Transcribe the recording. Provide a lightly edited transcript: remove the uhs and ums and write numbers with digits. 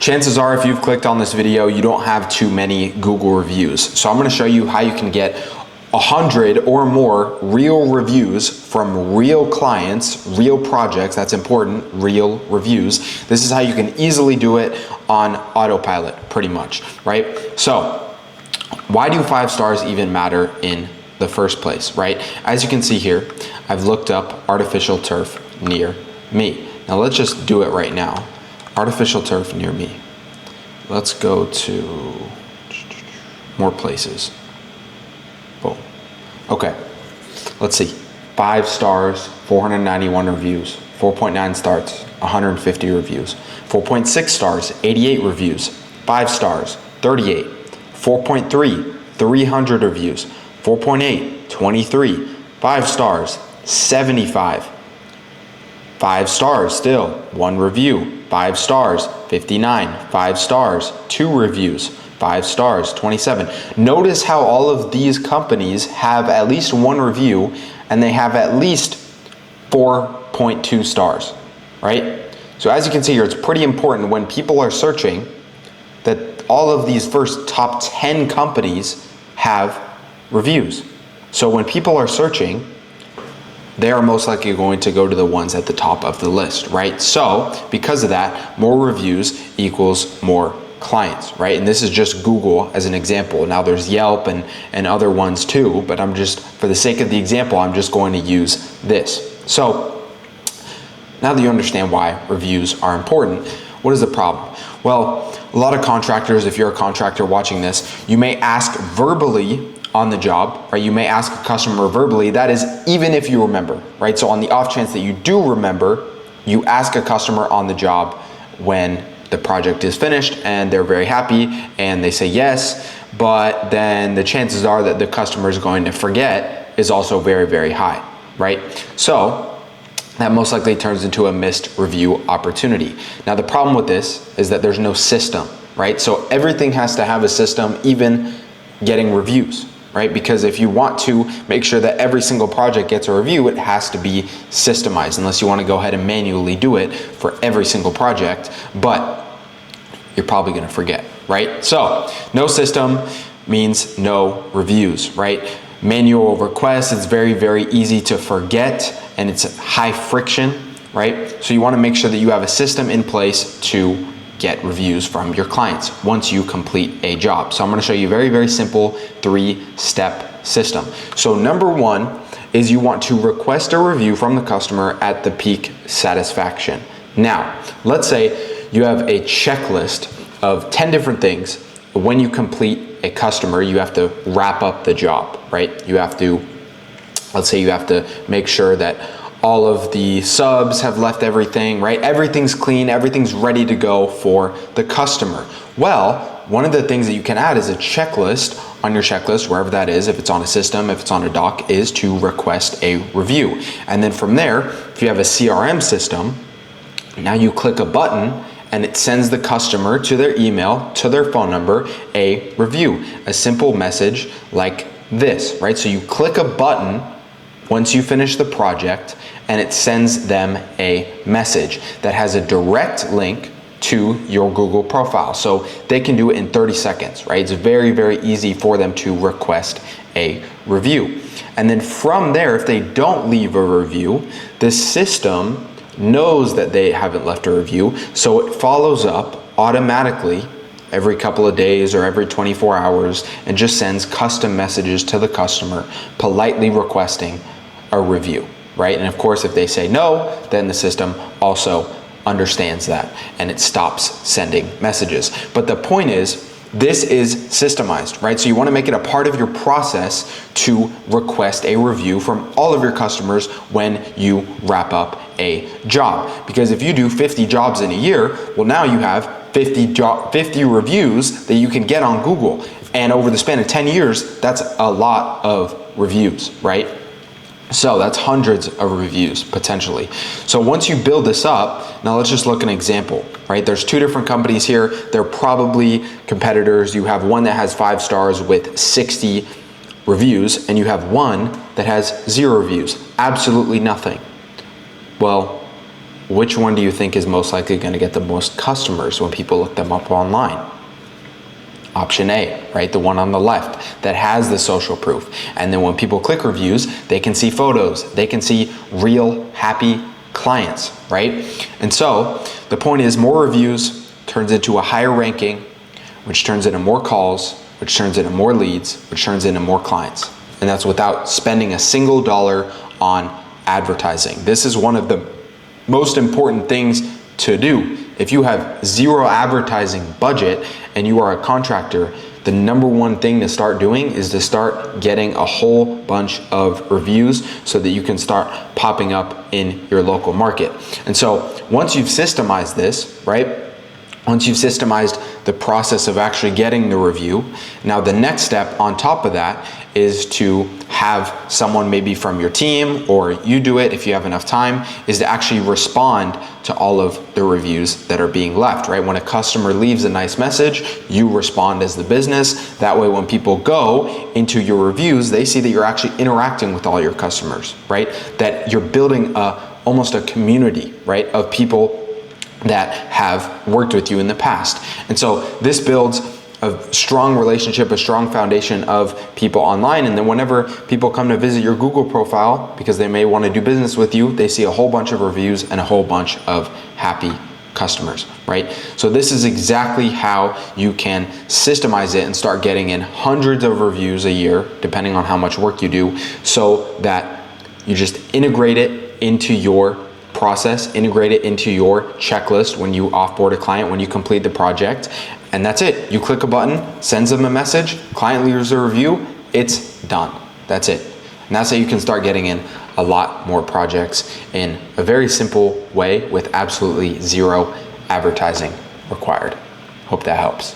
Chances are if you've clicked on this video, you don't have too many Google reviews. So I'm gonna show you how you can get 100 or more real reviews from real clients, real projects, that's important, real reviews. This is how you can easily do it on autopilot, pretty much, right? So, why do 5 stars even matter in the first place, right? As you can see here, I've looked up artificial turf near me. Now let's just do it right now. Artificial turf near me. Let's go to more places. Boom. Okay, let's see. 5 stars, 491 reviews. 4.9 stars, 150 reviews. 4.6 stars, 88 reviews. 5 stars, 38. 4.3, 300 reviews. 4.8, 23. 5 stars, 75. 5 stars still, 1 review. 5 stars, 59. 5 stars, 2 reviews. 5 stars, 27. Notice how all of these companies have at least 1 review and they have at least 4.2 stars, right? So as you can see here, it's pretty important when people are searching that all of these first top 10 companies have reviews. So when people are searching, they are most likely going to go to the ones at the top of the list, right? So because of that, more reviews equals more clients, right? And this is just Google as an example. Now there's Yelp and other ones too, but I'm just, for the sake of the example, I'm just going to use this. So now that you understand why reviews are important, what is the problem? Well, a lot of contractors, if you're a contractor watching this, you may ask verbally on the job, right? You may ask a customer verbally, that is even if you remember, right? So on the off chance that you do remember, you ask a customer on the job when the project is finished and they're very happy and they say yes, but then the chances are that the customer is going to forget is also very, very high, right? So that most likely turns into a missed review opportunity. Now the problem with this is that there's no system, right? So everything has to have a system, even getting reviews, right? Because if you want to make sure that every single project gets a review, it has to be systemized, unless you want to go ahead and manually do it for every single project, but you're probably going to forget, right? So no system means no reviews, right? Manual requests, it's very, very easy to forget and it's high friction, right? So you want to make sure that you have a system in place to get reviews from your clients once you complete a job. So I'm going to show you a very, very simple 3-step system. So number 1 is you want to request a review from the customer at the peak satisfaction. Now, let's say you have a checklist of 10 different things. When you complete a customer, you have to wrap up the job, right? You have to, let's say you have to make sure that all of the subs have left everything, right? Everything's clean, everything's ready to go for the customer. Well, one of the things that you can add is a checklist on your checklist, wherever that is, if it's on a system, if it's on a doc, is to request a review. And then from there, if you have a CRM system, now you click a button and it sends the customer to their email, to their phone number, a review, a simple message like this, right? So you click a button once you finish the project and it sends them a message that has a direct link to your Google profile. So they can do it in 30 seconds, right? It's very, very easy for them to request a review. And then from there, if they don't leave a review, the system knows that they haven't left a review, so it follows up automatically every couple of days or every 24 hours and just sends custom messages to the customer politely requesting a review, right? And of course, if they say no, then the system also understands that and it stops sending messages. But the point is, this is systemized, right? So you want to make it a part of your process to request a review from all of your customers when you wrap up a job. Because if you do 50 jobs in a year, well, now you have 50 reviews that you can get on Google. And over the span of 10 years, that's a lot of reviews, right? So that's hundreds of reviews potentially. So once you build this up, now let's just look at an example, right? There's 2 different companies here. They're probably competitors. You have one that has 5 stars with 60 reviews, and you have one that has 0 reviews, absolutely nothing. Well, which one do you think is most likely going to get the most customers when people look them up online? Option A, right? The one on the left that has the social proof. And then when people click reviews, they can see photos, they can see real happy clients, right? And so the point is, more reviews turns into a higher ranking, which turns into more calls, which turns into more leads, which turns into more clients. And that's without spending a single dollar on advertising. This is one of the most important things to do. If you have zero advertising budget and you are a contractor, the number one thing to start doing is to start getting a whole bunch of reviews so that you can start popping up in your local market. And so once you've systemized this, right? Once you've systemized the process of actually getting the review, now the next step on top of that is to have someone maybe from your team, or you do it if you have enough time, is to actually respond to all of the reviews that are being left, right? When a customer leaves a nice message, you respond as the business. That way when people go into your reviews, they see that you're actually interacting with all your customers, right? That you're building almost a community, right, of people that have worked with you in the past. And so this builds a strong relationship, a strong foundation of people online. And then whenever people come to visit your Google profile, because they may want to do business with you, they see a whole bunch of reviews and a whole bunch of happy customers, right? So this is exactly how you can systemize it and start getting in hundreds of reviews a year, depending on how much work you do, so that you just integrate it into your process, integrate it into your checklist when you offboard a client, when you complete the project, and that's it. You click a button, sends them a message, client leaves a review, it's done. That's it. And that's how you can start getting in a lot more projects in a very simple way with absolutely zero advertising required. Hope that helps.